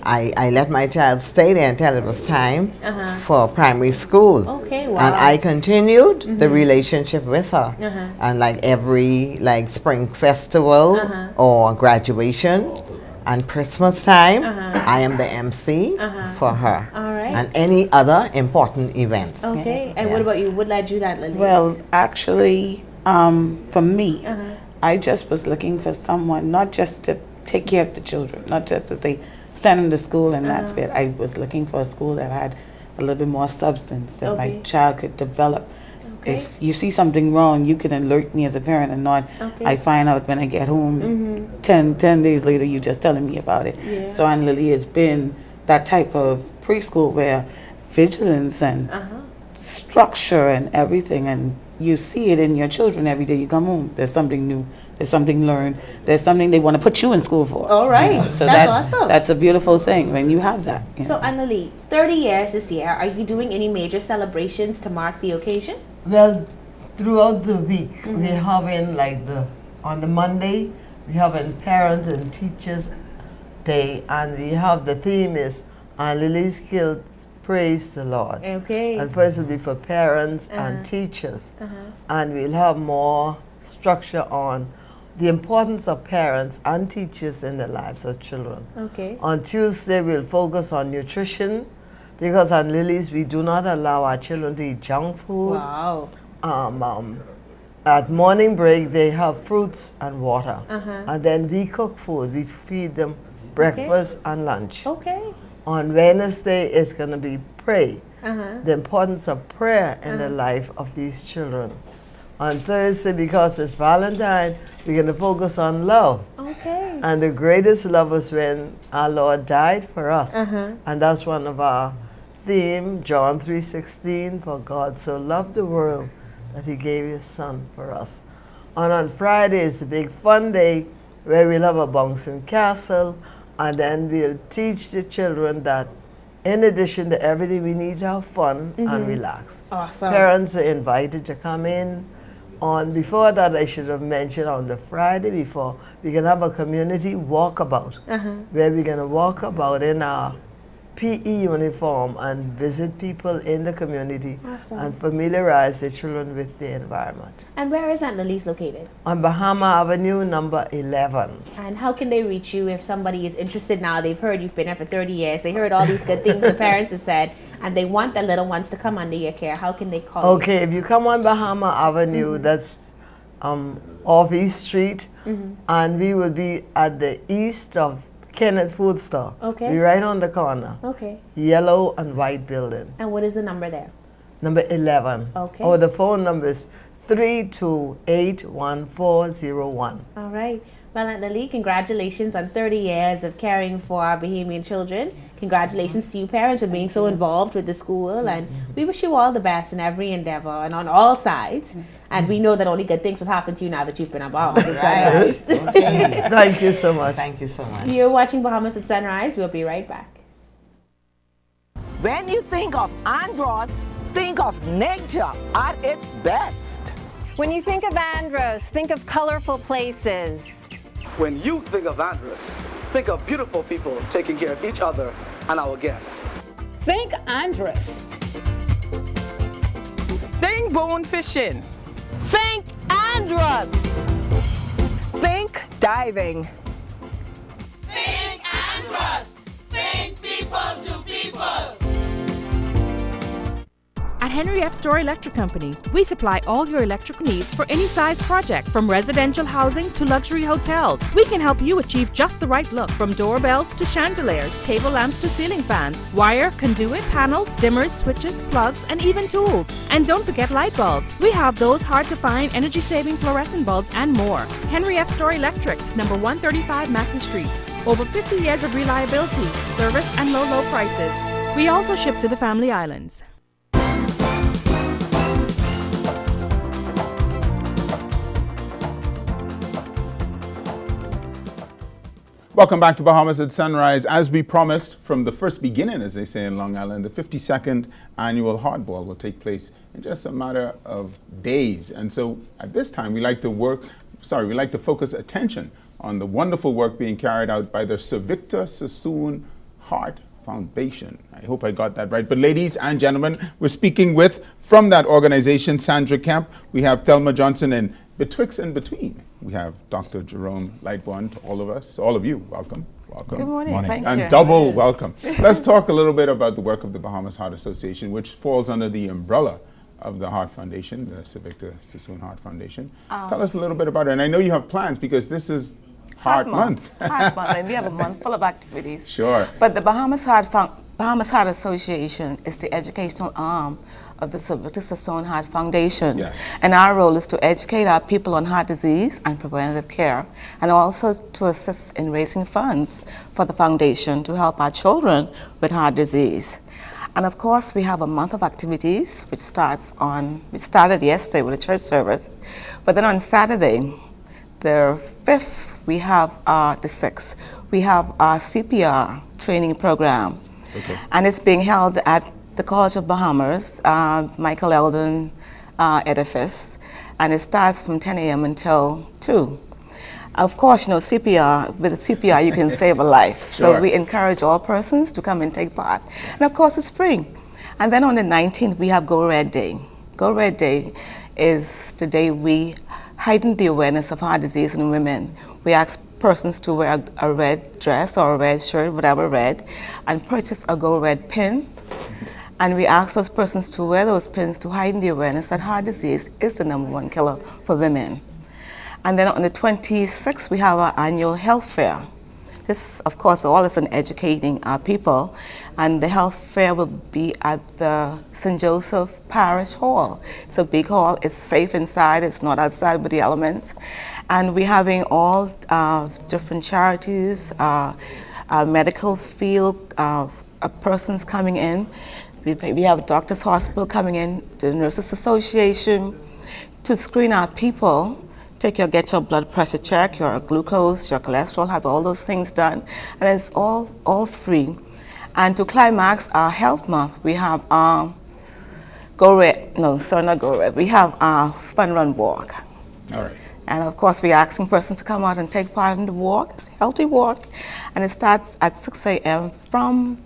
I let my child stay there until it was time for primary school. Okay, wow. And I continued the relationship with her. And like every spring festival or graduation and Christmas time, I am the MC for her. All right. And any other important events. Okay. And what about you? What led you to Aunt Lily's? Well, actually, for me, I just was looking for someone not just to take care of the children, not just to say send them to school and that's it. I was looking for a school that had a little bit more substance, that my child could develop. If you see something wrong, you can alert me as a parent and not I find out when I get home 10 days later you just telling me about it. Yeah. So Aunt Lily has been that type of preschool where vigilance and structure and everything, and you see it in your children every day you come home. There's something new, there's something learned, there's something they want to put you in school for. All right. You know? So That's awesome. That's a beautiful thing when you have that. You So know? Aunt Lily, 30 years this year. Are you doing any major celebrations to mark the occasion? Well, throughout the week, we're having on the Monday, we have a Parents and Teachers Day, and we have the theme is Aunt Lily's Kids Praise the Lord. Okay. And first will be for parents and teachers. And we'll have more structure on the importance of parents and teachers in the lives of children. Okay. On Tuesday, we'll focus on nutrition, because on Lily's, we do not allow our children to eat junk food. Wow. At morning break, they have fruits and water. Uh-huh. And then we cook food. We feed them breakfast and lunch. Okay. On Wednesday, it's going to be pray. Uh-huh. The importance of prayer in the life of these children. On Thursday, because it's Valentine, we're going to focus on love. Okay. And the greatest love was when our Lord died for us. And that's one of our theme, John 3:16, for God so loved the world that he gave his son for us. And on Friday is a big fun day where we'll have a bouncing castle, and then we'll teach the children that in addition to everything, we need to have fun and relax. Awesome. Parents are invited to come in. Before that, I should have mentioned on the Friday before, we're going to have a community walkabout, where we're going to walk about in our PE uniform and visit people in the community and familiarize the children with the environment. And where is Aunt Lily's located? On Bahama Avenue, number 11. And how can they reach you if somebody is interested now? They've heard you've been there for 30 years. They heard all these good things the parents have said, and they want their little ones to come under your care. How can they call you? Okay, if you come on Bahama Avenue, that's off East Street, and we will be at the east of Kenneth Food Store. Okay. We're right on the corner. Okay. Yellow and white building. And what is the number there? Number 11. Okay. Or the phone number is 3281401. All right. Well, Aunt Lily, congratulations on 30 years of caring for our Bahamian children. Congratulations to you parents for being so involved with the school, and we wish you all the best in every endeavor and on all sides. And we know that only good things will happen to you now that you've been at Bahamas at Sunrise. Okay. Thank you so much. Thank you so much. You're watching Bahamas at Sunrise. We'll be right back. When you think of Andros, think of nature at its best. When you think of Andros, think of colorful places. When you think of Andros, think of beautiful people taking care of each other and our guests. Think Andros. Think bone fishing. Think Andros. Think diving. Think Andros. Think people to people. At Henry F. Store Electric Company, we supply all your electric needs for any size project, from residential housing to luxury hotels. We can help you achieve just the right look, from doorbells to chandeliers, table lamps to ceiling fans, wire, conduit, panels, dimmers, switches, plugs, and even tools. And don't forget light bulbs. We have those hard-to-find energy-saving fluorescent bulbs and more. Henry F. Store Electric, number 135 Macklin Street. Over 50 years of reliability, service, and low prices. We also ship to the Family Islands. Welcome back to Bahamas at Sunrise. As we promised from the first beginning, as they say in Long Island, the 52nd annual Hardball will take place in just a matter of days. And so at this time, we like to focus attention on the wonderful work being carried out by the Sir Victor Sassoon Heart Foundation. I hope I got that right. But ladies and gentlemen, we're speaking with, from that organization, Sandra Kemp. We have Thelma Johnson, and betwixt and between, we have Dr. Jerome Lightbond. To all of us, all of you, welcome. Welcome. Good morning. Thank and you. double welcome. Let's talk a little bit about the work of the Bahamas Heart Association, which falls under the umbrella of the Heart Foundation, the Sir Victor Sassoon Heart Foundation. Tell us a little bit about it. And I know you have plans because this is Heart Month. Heart Month, and we have a month full of activities. Sure. But the Bahamas Heart Association is the educational arm of the Sir Victor Sassoon Heart Foundation. Yes. And our role is to educate our people on heart disease and preventative care, and also to assist in raising funds for the foundation to help our children with heart disease. And of course, we have a month of activities, which started yesterday with a church service, but then on Saturday, the 5th, we have the 6th, we have our CPR training program. Okay. And it's being held at the College of Bahamas, Michael Eldon edifice, and it starts from 10 a.m. until 2. Of course, you know, CPR, with CPR you can save a life. Sure. So we encourage all persons to come and take part. And of course, it's free. And then on the 19th, we have Go Red Day. Go Red Day is the day we heighten the awareness of heart disease in women. We ask persons to wear a red dress or a red shirt, whatever red, and purchase a Go Red pin. And we ask those persons to wear those pins to heighten the awareness that heart disease is the #1 killer for women. And then on the 26th, we have our annual health fair. This, of course, all is in educating our people. And the health fair will be at the St. Joseph Parish Hall. It's a big hall. It's safe inside. It's not outside with the elements. And we're having all different charities, medical field persons coming in. We have Doctors Hospital coming in, the Nurses Association, to screen our people get your blood pressure check, your glucose, your cholesterol, have all those things done, and it's all free. And to climax our health month, we have Go Red. No, sorry, not Go Red. We have our Fun Run Walk. All right. And of course, we're asking persons to come out and take part in the walk. It's a healthy walk, and it starts at 6 a.m. from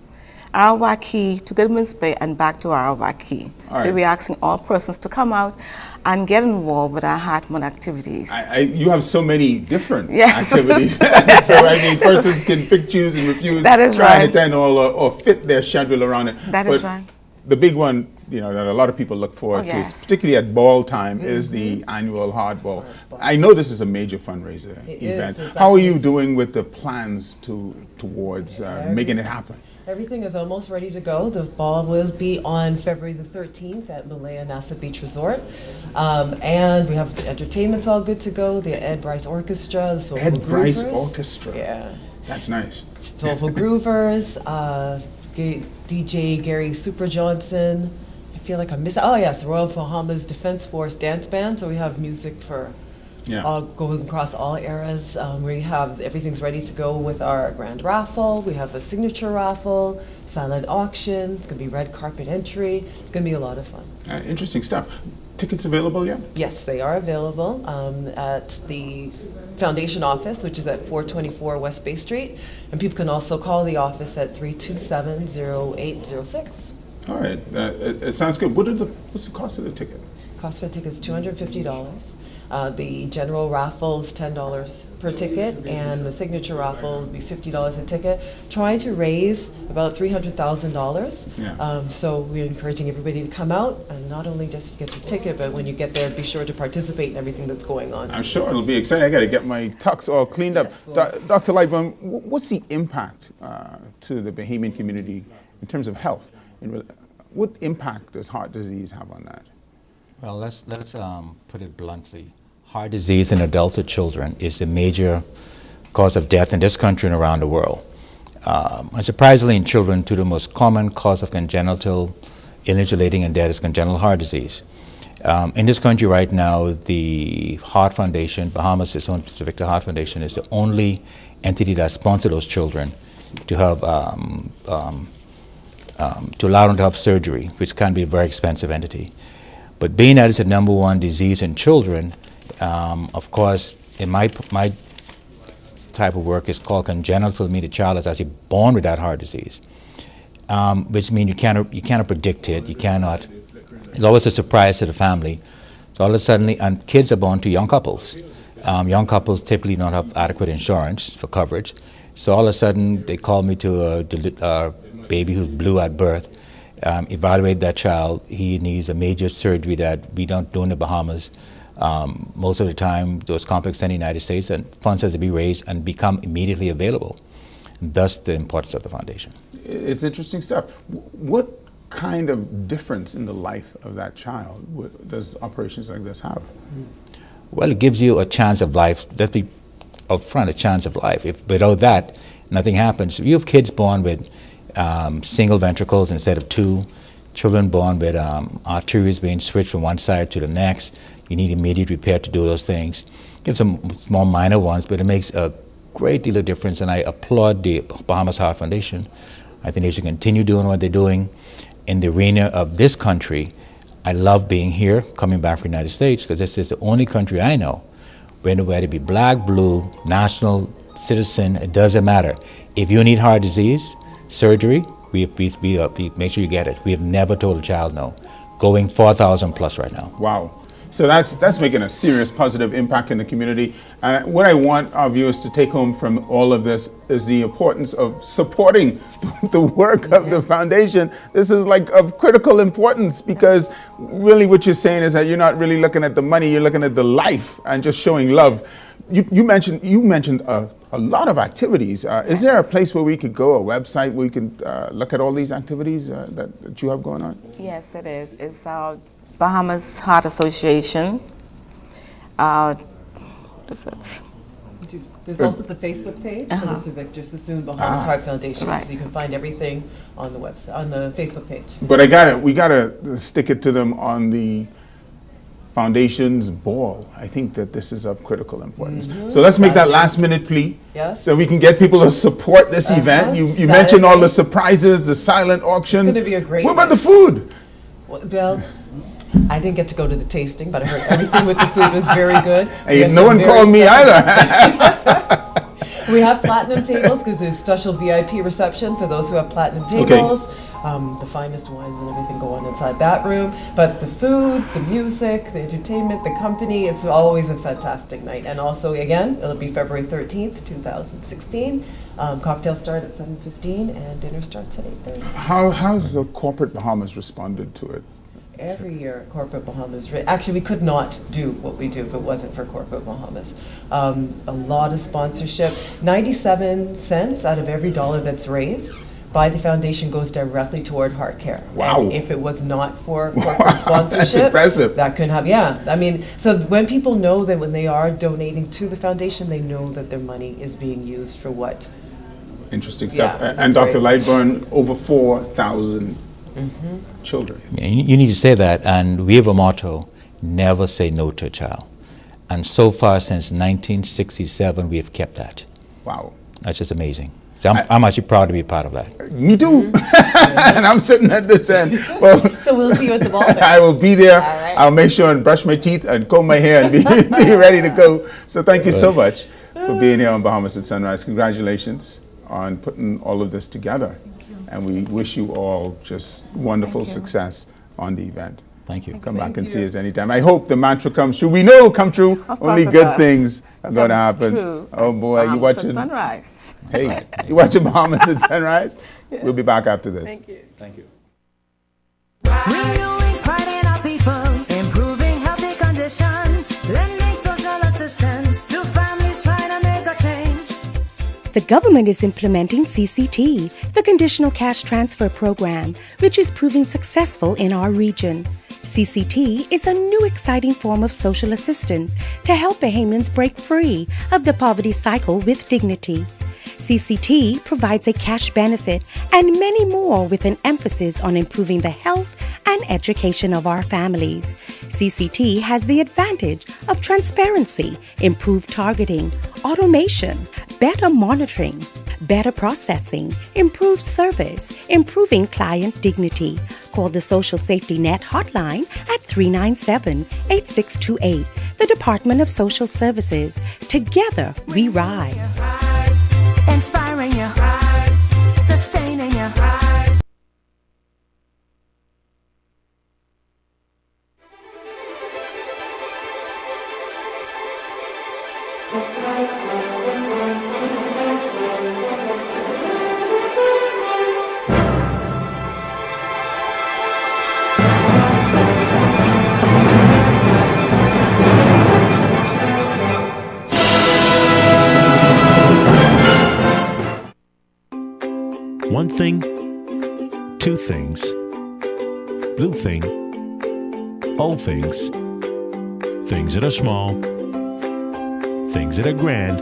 Arawa Key to Goodman's Bay and back to Arawa Key. All So right. we're asking all persons to come out and get involved with our Heart Month activities. You have so many different Yes. activities. So I mean, persons can pick, choose, and refuse. That is try and right. attend all or fit their schedule around it. That is right. The big one, you know, that a lot of people look forward to, is particularly at ball time, is the annual hardball. I know this is a major fundraiser event. How are you doing with the plans towards making it happen? Everything is almost ready to go. The ball will be on February the 13th at Malaya Nasa Beach Resort. And we have the entertainment's all good to go. The Ed Bryce Orchestra, the Soulful Groovers. Ed Bryce Orchestra. Yeah. That's nice. Soulful Groovers, DJ Gary Super Johnson. I feel like I'm missing. Oh yes, Royal Bahamas Defense Force Dance Band. So we have music for all going across all eras. We have everything's ready to go with our grand raffle. We have a signature raffle, silent auction. It's going to be red carpet entry. It's going to be a lot of fun. Interesting stuff. Tickets available yet? Yes, they are available at the Foundation office, which is at 424 West Bay Street. And people can also call the office at 327-0806. All right. It sounds good. What's the cost of the ticket? Cost for the ticket is $250. The general raffle is $10 per ticket, and the signature raffle would be $50 a ticket. Trying to raise about $300,000. Yeah. So we're encouraging everybody to come out and not only just get your ticket, but when you get there, be sure to participate in everything that's going on. I'm sure it'll be exciting. I got to get my tux all cleaned up. Dr. Lightburn, what's the impact to the Bahamian community in terms of health? What impact does heart disease have on that? Well, let's put it bluntly. Heart disease in adults or children is a major cause of death in this country and around the world. And surprisingly, in children, the most common cause of congenital illness relating and death is congenital heart disease. In this country right now, the Heart Foundation, Bahamas, its own Pacific Heart Foundation, is the only entity that sponsors those children to have to allow them to have surgery, which can be a very expensive entity. But being that it's the #1 disease in children, of course, in my type of work is called congenital, meaning the child is actually born with that heart disease, which means you cannot predict it. You cannot. It's always a surprise to the family. So all of a sudden, and kids are born to young couples. Young couples typically don't have adequate insurance for coverage. So all of a sudden, they call me to a baby who's blue at birth. Evaluate that child. He needs a major surgery that we don't do in the Bahamas. Most of the time, those complex in the United States, and funds has to be raised and become immediately available. Thus, the importance of the foundation. It's interesting stuff. What kind of difference in the life of that child does operations like this have? Well, it gives you a chance of life. Let's be upfront, a chance of life. If without that, nothing happens. You have kids born with single ventricles instead of two, children born with arteries being switched from one side to the next. You need immediate repair to do those things. You have some small minor ones, but it makes a great deal of difference, and I applaud the Bahamas Heart Foundation. I think they should continue doing what they're doing in the arena of this country. I love being here, coming back from the United States, because this is the only country I know where whether it be black, blue, national, citizen, it doesn't matter. If you need heart disease, surgery, we make sure you get it. We have never told a child no. Going 4,000 plus right now. Wow. So that's making a serious positive impact in the community. What I want our viewers to take home from all of this is the importance of supporting the work of the foundation. This is like of critical importance, because really what you're saying is that you're not really looking at the money, you're looking at the life and just showing love. You mentioned a lot of activities. Is there a place where we could go, a website where we can look at all these activities that you have going on? Yes, it is. It's Bahamas Heart Association. There's also the Facebook page for the Sir Victor Sassoon Bahamas Heart Foundation, so you can find everything on the website, on the Facebook page. But we gotta stick it to them on the Foundation's ball. I think that this is of critical importance. So let's make that last minute plea. Yes. So we can get people to support this event. You mentioned all the surprises, the silent auction. It's going to be a great What about the food? Well, I didn't get to go to the tasting, but I heard everything with the food was very good. Hey, no one called me either. We have platinum tables because there's special VIP reception for those who have platinum tables. The finest wines and everything go on inside that room. But the food, the music, the entertainment, the company, it's always a fantastic night. And also, again, it'll be February 13th, 2016. Cocktails start at 7:15 and dinner starts at 8:30. How's the corporate Bahamas responded to it? Every year, Corporate Bahamas, actually we could not do what we do if it wasn't for Corporate Bahamas. A lot of sponsorship, 97 cents out of every dollar that's raised by the foundation goes directly toward heart care. Wow. And if it was not for corporate sponsorship, that's impressive. That couldn't have, yeah. I mean, so when people know that when they are donating to the foundation, they know that their money is being used for what? Interesting stuff. Yeah, and Dr. Lightburn, over 4,000 children. You need to say that, and we have a motto, never say no to a child. And so far since 1967, we have kept that. Wow. That's just amazing. So I'm actually proud to be part of that. Me too. And I'm sitting at this end. Well, so we'll see you at the ball. I will be there. I'll make sure and brush my teeth and comb my hair and be ready to go. So thank you so much for being here on Bahamas at Sunrise. Congratulations on putting all of this together. And we wish you all just wonderful success on the event. Thank you. Come back and see us anytime. I hope the mantra comes true. We know it'll come true. Only good things are going to happen. True. Oh boy, you watching Sunrise. Hey, you watching Bahamas at Sunrise? Yes. We'll be back after this. Thank you. Thank you. Renewing pride in our people, improving healthy conditions, lending social assistance to families trying to make a change. The government is implementing CCT, the Conditional Cash Transfer Program, which is proving successful in our region. CCT is a new exciting form of social assistance to help Bahamians break free of the poverty cycle with dignity. CCT provides a cash benefit and many more with an emphasis on improving the health and education of our families. CCT has the advantage of transparency, improved targeting, automation, better monitoring, better processing, improved service, improving client dignity. Call the Social Safety Net hotline at 397-8628. The Department of Social Services. Together we rise. Inspiring you, sustaining you. One thing, two things, blue thing, old things, things that are small, things that are grand,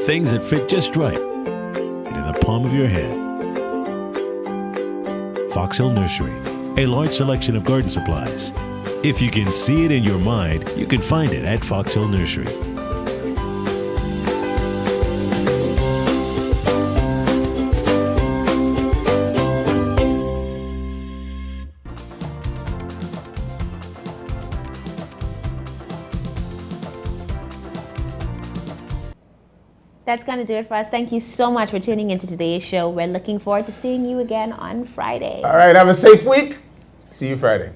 things that fit just right in the palm of your hand. Fox Hill Nursery, a large selection of garden supplies. If you can see it in your mind, you can find it at Fox Hill Nursery. That's going to do it for us. Thank you so much for tuning into today's show. We're looking forward to seeing you again on Friday. All right, have a safe week. See you Friday.